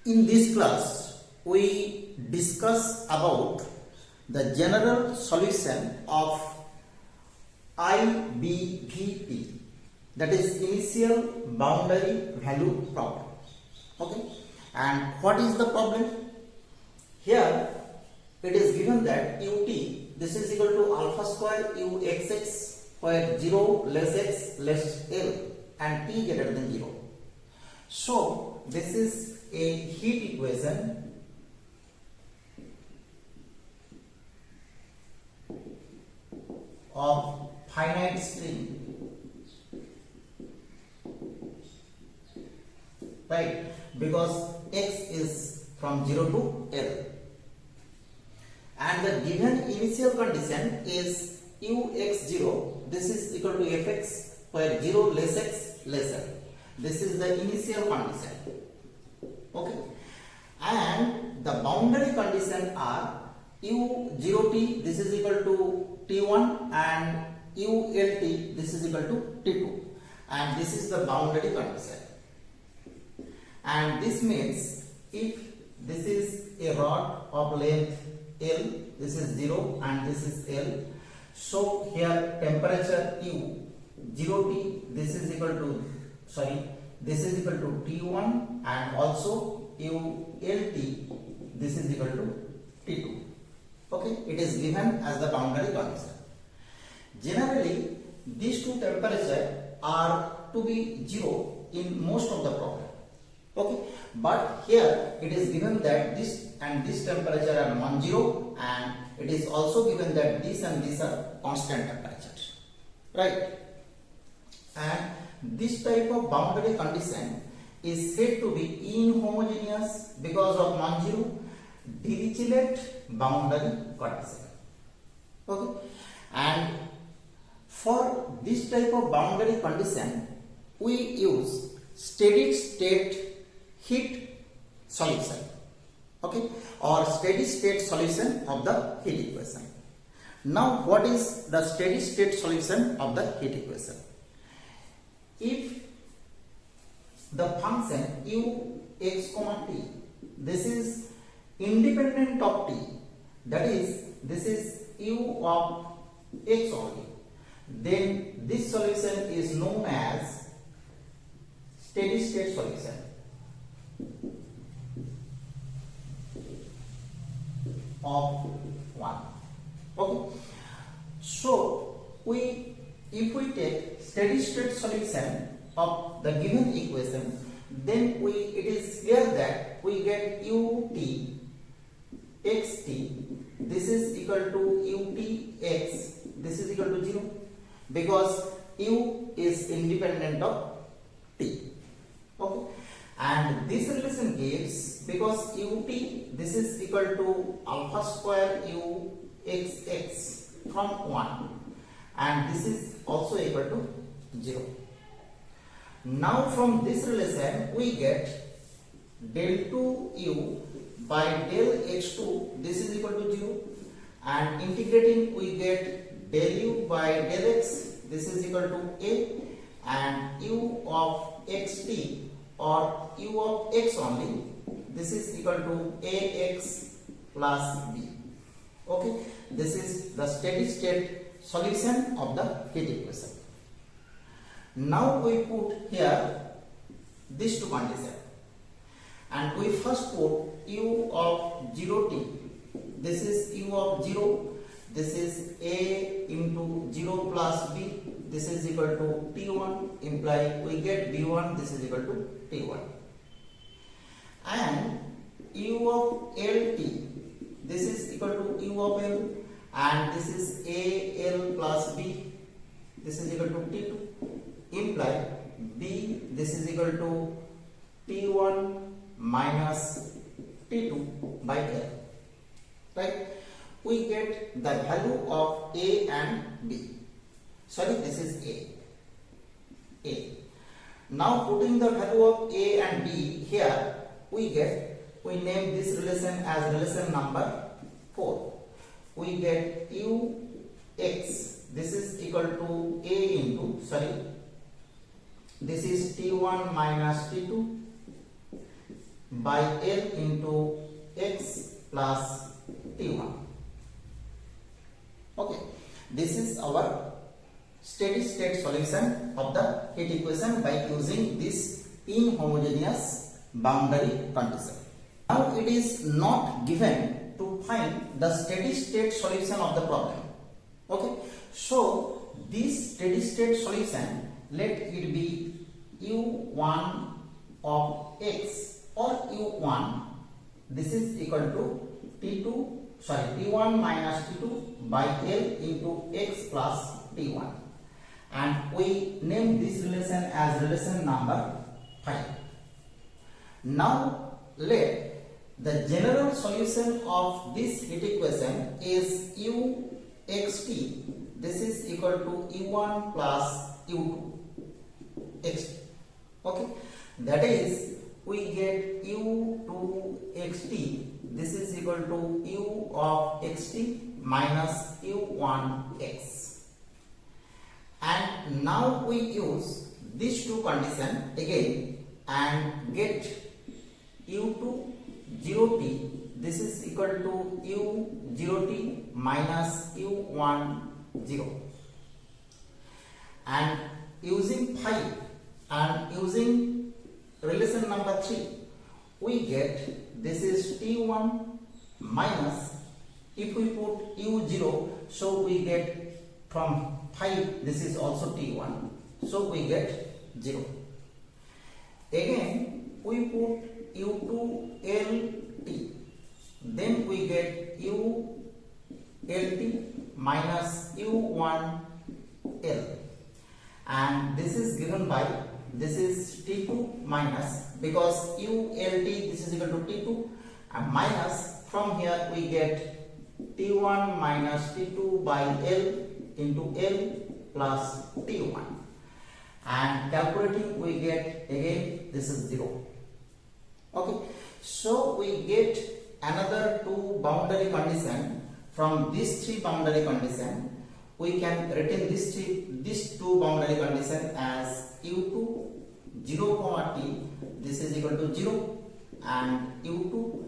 In this class, we discuss about the general solution of IBVP, that is initial boundary value problem. Okay, and what is the problem? Here it is given that ut this is equal to alpha square u(x)(x) where 0 less x less l and t greater than 0. So this is a heat equation of finite string, right? Because x is from 0 to L, and the given initial condition is ux0 this is equal to fx where 0 less x less L. This is the initial condition. Okay, and the boundary condition are u0t this is equal to t1 and ult this is equal to t2, and this is the boundary condition. And this means if this is a rod of length L, this is 0 and this is L, so here temperature U 0T this is equal to this is equal to T1 and also ULT this is equal to T2. Okay, it is given as the boundary condition. Generally these two temperatures are to be 0 in most of the problem. Okay, but here it is given that this and this temperature are non-zero, and it is also given that this and these are constant temperatures, right? And this type of boundary condition is said to be inhomogeneous because of non-zero Dirichelet boundary condition. Okay, and for this type of boundary condition we use steady state heat solution, okay, or steady state solution of the heat equation. Now what is the steady state solution of the heat equation? If the function ux, t this is independent of t, that is this is u of x only, then this solution is known as steady state solution. Of 1. Okay, so if we take steady state solution of the given equation, then it is clear that we get ut xt this is equal to ut x this is equal to 0 because u is independent of t. Okay, and this relation gives, because ut this is equal to alpha square u(x)(x) from 1 and this is also equal to 0. Now from this relation we get del 2u by del x2 this is equal to 0, and integrating we get del u by del x this is equal to a, and u of xt or u of x only this is equal to ax plus b. Okay, this is the steady state solution of the heat equation. Now we put here these two conditions, and we first put u of 0t this is u of 0 this is a into 0 plus b this is equal to t1, imply we get b1 this is equal to t1, and u of lt this is equal to u of l, and this is al plus b this is equal to t2, imply b this is equal to t1 minus t2 by l, right? We get the value of a and b. This is a. Now putting the value of a and b here, we name this relation as relation number 4. We get ux this is equal to a into this is t1 minus t2 by L into x plus t1. Okay, this is our steady state solution of the heat equation by using this inhomogeneous boundary condition. Now it is not given to find the steady state solution of the problem. Okay, so this steady state solution, let it be u1 of x or u1, this is equal to t1 minus t2 by L into x plus t1, and we name this relation as relation number 5. Now let the general solution of this heat equation is uxt, this is equal to u1 plus u2 xt. Okay, that is we get u2xt, this is equal to u of xt minus u1x. And now we use these two conditions again and get u2 0t, this is equal to u 0t minus u1 0. And using 5 and using relation number 3, we get this is t1 minus, if we put u0, so we get from 5, this is also t1, so we get 0. Again we put u2lt, then we get u_lt minus u1l, and this is given by, this is t2 minus, because ult this is equal to t2, and minus, from here we get t1 minus t2 by l into l plus t1, and calculating we get again this is 0. Okay, so we get another two boundary condition. From these three boundary condition, we can written these two boundary condition as u2 0, t, this is equal to 0, and u2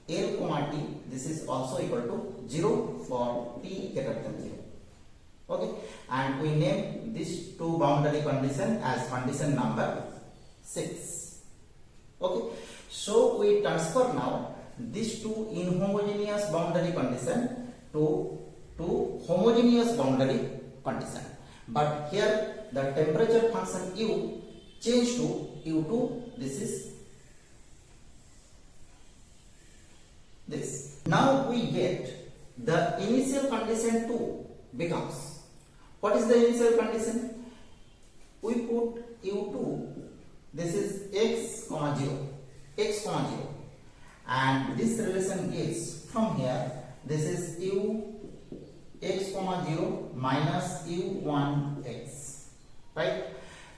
l, t, this is also equal to 0 for t greater than 0. Okay, and we name these two boundary condition as condition number 6. Okay, so we transfer now these two inhomogeneous boundary condition to homogeneous boundary condition, but here the temperature function u change to u2, this is this. Now we get the initial condition 2 becomes, what is the initial condition? We put u2, this is x, 0, and this relation gives, from here this is u x, 0 minus u1x, right?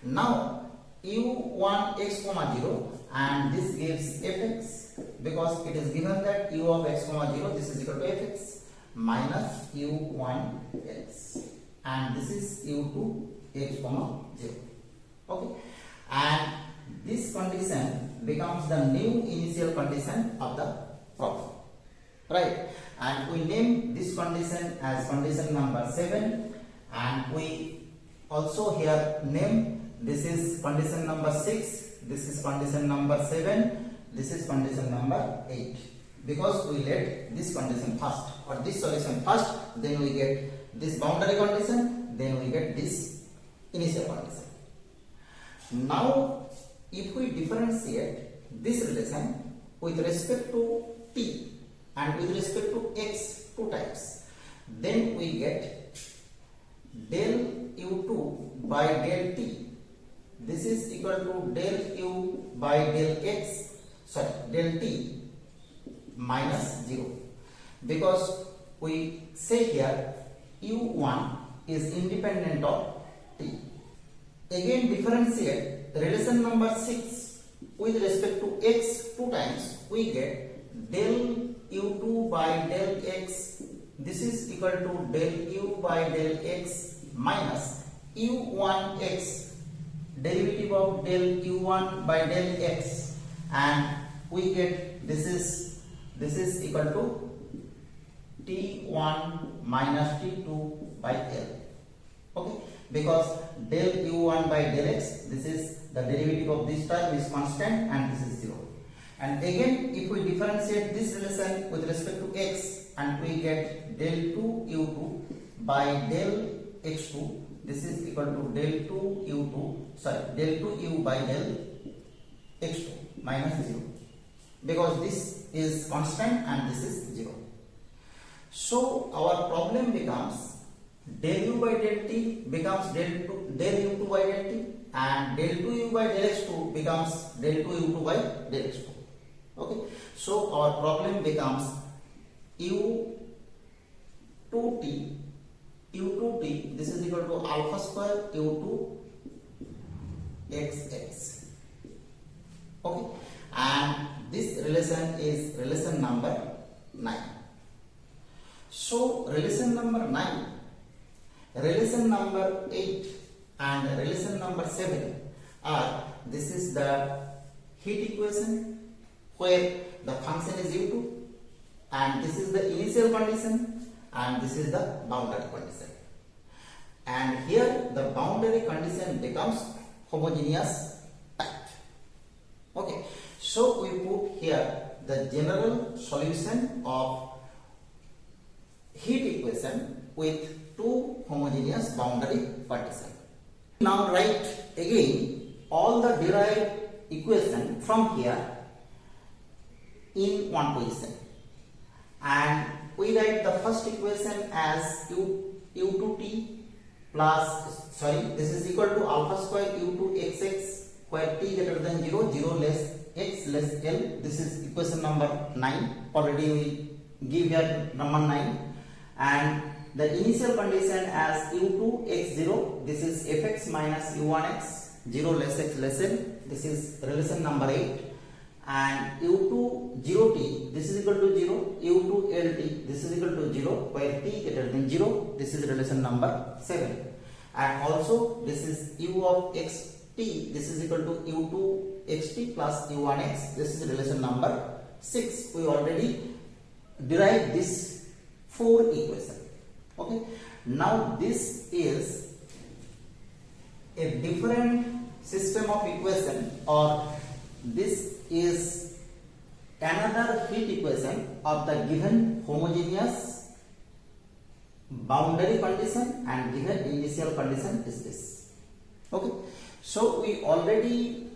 Now u1x, 0, and this gives fx, because it is given that u of x, 0, this is equal to fx minus u1x, and this is u2x, 0. Okay, and this condition becomes the new initial condition of the problem, right? And we name this condition as condition number 7, and we also here name, this is condition number 6, this is condition number 7, this is condition number 8, because we let this condition first, or this solution first, then we get this boundary condition, then we get this initial condition. Now if we differentiate this relation with respect to t and with respect to x two times, then we get del u2 by del t, this is equal to del u by del x, del t minus 0, because we say here u1 is independent of t. Again differentiate relation number 6 with respect to x two times, we get del u2 by del x, this is equal to del u by del x minus u1x, derivative of del u1 by del x, and we get this is equal to t1 minus t2 by L. Okay, because del u1 by del x, this is the derivative of this term is constant and this is 0. And again, if we differentiate this relation with respect to x, and we get del 2 u2 by del x2, this is equal to del 2 u by del x2 minus 0, because this is constant and this is 0. So our problem becomes del u by del t becomes del u2 by del t, and del 2u by del x2 becomes del 2u2 by del x2. Okay, so our problem becomes u2t, this is equal to alpha square u2 xx. Okay, and this relation is relation number 9. So relation number 9, relation number 8 and relation number 7 are, this is the heat equation where the function is u2, and this is the initial condition, and this is the boundary condition. And here the boundary condition becomes homogeneous type. Okay, so we put here the general solution of heat equation with two homogeneous boundary conditions. Now write again all the derived equation from here in one position, and we write the first equation as u2t plus, this is equal to alpha square u2 xx where t greater than 0, 0 less x less L. This is equation number 9. Already we give here number 9, and the initial condition as u2 x0, this is fx minus u1x, 0 less x less L. This is relation number 8. And u2 0t, this is equal to 0, u2 lt, this is equal to 0 where t greater than 0, this is relation number 7. And also this is u of xt, this is equal to u2 xt plus u1x, this is relation number 6. We already derived this 4 equation. Okay, now this is a different system of equation, or this is another heat equation of the given homogeneous boundary condition and given initial condition is this. Okay, so we already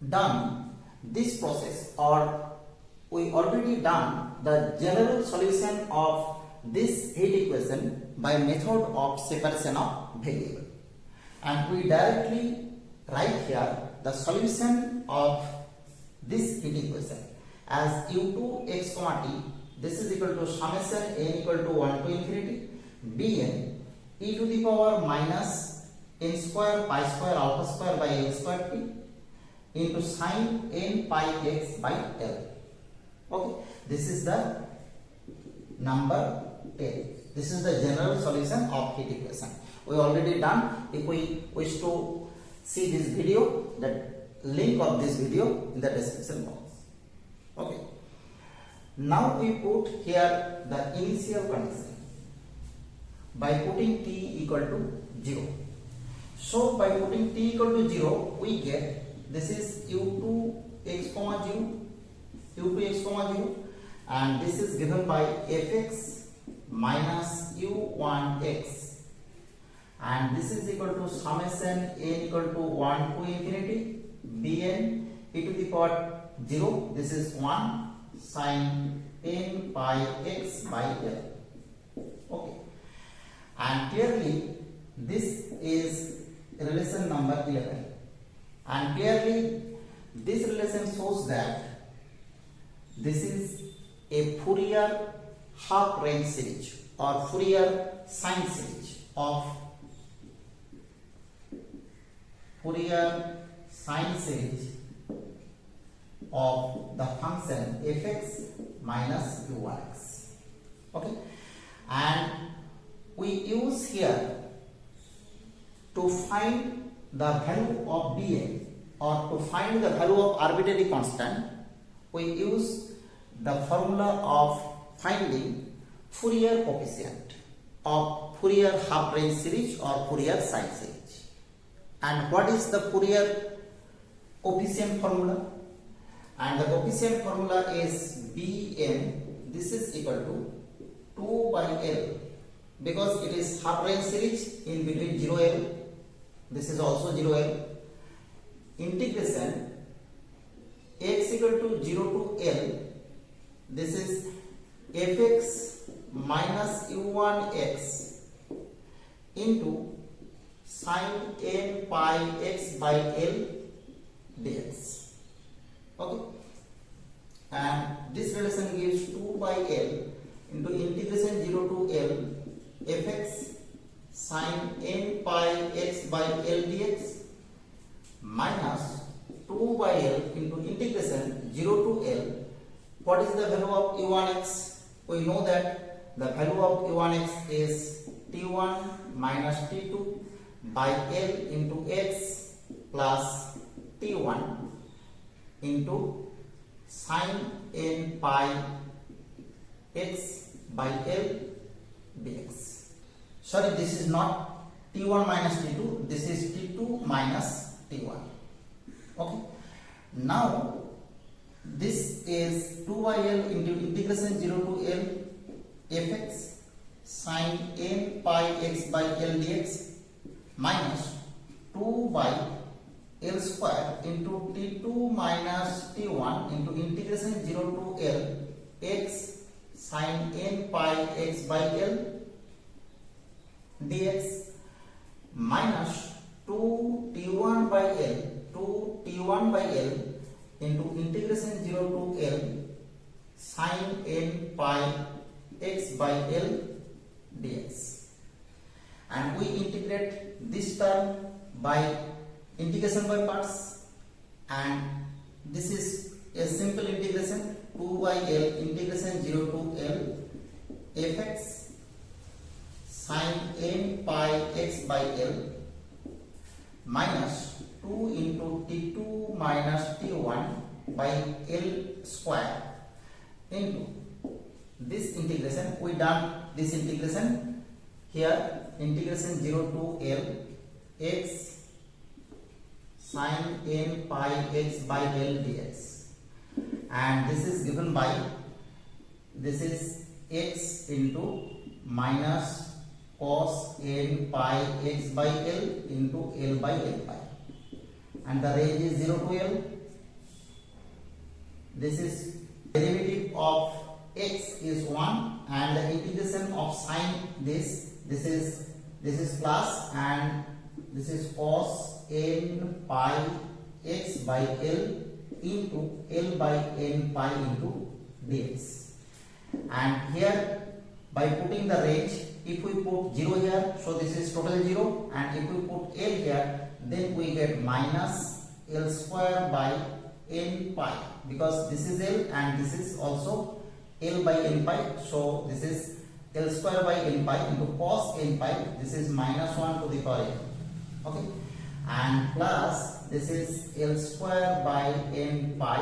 done this process, or we already done the general solution of this heat equation by method of separation of variable, and we directly write here the solution of this heat equation as u2 x comma t, this is equal to summation n equal to 1 to infinity bn e to the power minus n square pi square alpha square by l square t into sin n pi x by L. Okay, this is the number 10. This is the general solution of heat equation. We already done. If we wish to see this video, the link of this video in the description box. Okay, now we put here the initial condition by putting t equal to 0. So by putting t equal to 0, we get this is u2 x comma 0, and this is given by fx minus u1x, and this is equal to summation n equal to 1 to infinity bn e to the power 0, this is 1 sin n pi x by L. Okay, and clearly this is relation number 11, and clearly this relation shows that this is a Fourier half range series or Fourier sine series of the function fx minus u1x. Okay, and we use here to find the value of bn, or to find the value of arbitrary constant, we use the formula of finding Fourier coefficient of Fourier half range series or Fourier sine series. And what is the Fourier coefficient formula? And the coefficient formula is Bn, this is equal to 2 by L, because it is half range series in between 0L, this is also 0L, integration x equal to 0 to L, this is fx minus u1x into sine n pi x by L dx. Okay, and this relation gives 2 by L into integration 0 to L fx sine n pi x by L dx minus 2 by L into integration 0 to L. What is the value of u1x? We know that the value of u1x is t1 minus t2 by L into x plus t1 into sine n pi x by L dx. Sorry, this is not t1 minus t2, this is t2 minus t1. Okay, now this is 2 by L into integration 0 to L fx sine n pi x by L dx minus 2 by L square into t2 minus t1 into integration 0 to L x sine n pi x by L dx minus 2 t1 by L, 2 t1 by L into integration 0 to L sine n pi x by L dx. And we integrate this term by integration by parts, and this is a simple integration 2 by L integration 0 to L fx sine n pi x by L minus 2 into t2 minus t1 by L square into this integration. We done this integration here, integration 0 to L x sine n pi x by L dx, and this is given by, this is x into minus cos n pi x by L into L by L pi, and the range is 0 to L. This is derivative of x is 1, and the integration of sine this is plus, and this is cos n pi x by L into L by n pi into dx. And here by putting the range, if we put 0 here, so this is total 0, and if we put L here, then we get minus L square by n pi, because this is L and this is also L by n pi, so this is L square by n pi into cos n pi, this is minus 1 to the power n. Okay, and plus this is L square by n pi,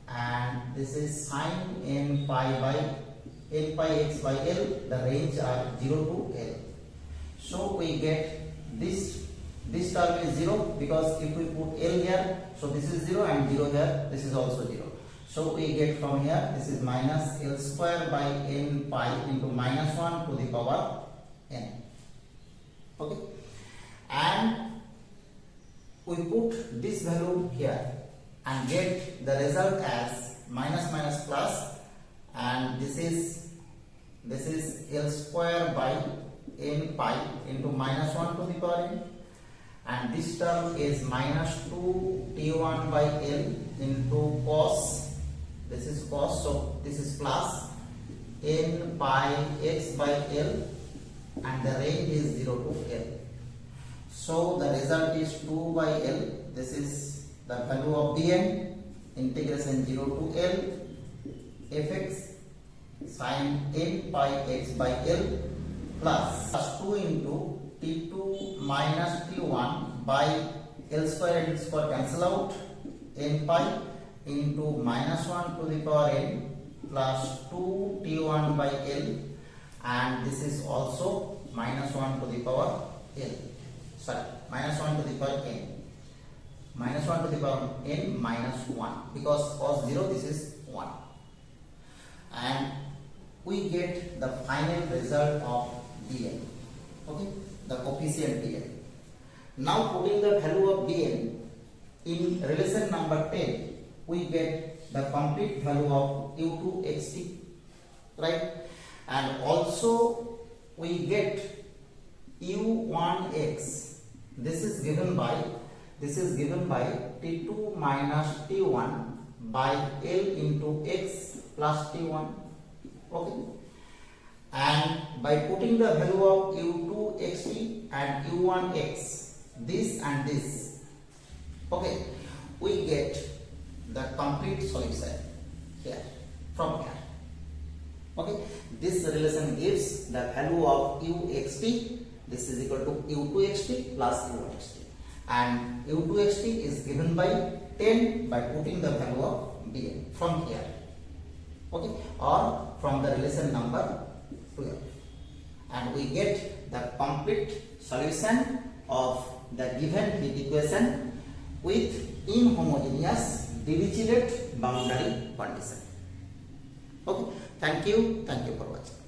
and this is sine n pi by n pi x by L, the range are 0 to L. So we get this term is 0, because if we put L here, so this is 0, and 0 here, this is also 0. So we get from here, this is minus L square by n pi into minus 1 to the power n. Okay, and we put this value here and get the result as minus minus plus, and this is L square by n pi into minus 1 to the power n, and this term is minus 2 t1 by L into cos, this is cos, so this is plus n pi x by L, and the range is 0 to L. So the result is 2 by L, this is the value of Bn, integration 0 to L fx sine n pi x by L plus 2 into t2 minus t1 by L square and L square cancel out n pi, into minus 1 to the power n plus 2t1 by L, and this is also minus 1 to the power L. Sorry, minus 1 to the power n. Minus 1 to the power n minus 1, because cos 0 this is 1. And we get the final result of dn. Okay, the coefficient dn. Now putting the value of dn in relation number 10, we get the complete value of u2xt, right? And also we get u1x. This is given by t2 minus t1 by L into x plus t1. Okay, and by putting the value of u2xt and u1x, this and this, okay, we get the complete solution here from here. Okay, this relation gives the value of uxt. This is equal to u2xt plus u1xt, and u2xt is given by 10 by putting the value of dn from here. Okay, or from the relation number 12, and we get the complete solution of the given heat equation with inhomogeneous Dirichelet boundary condition. Okay, thank you for watching.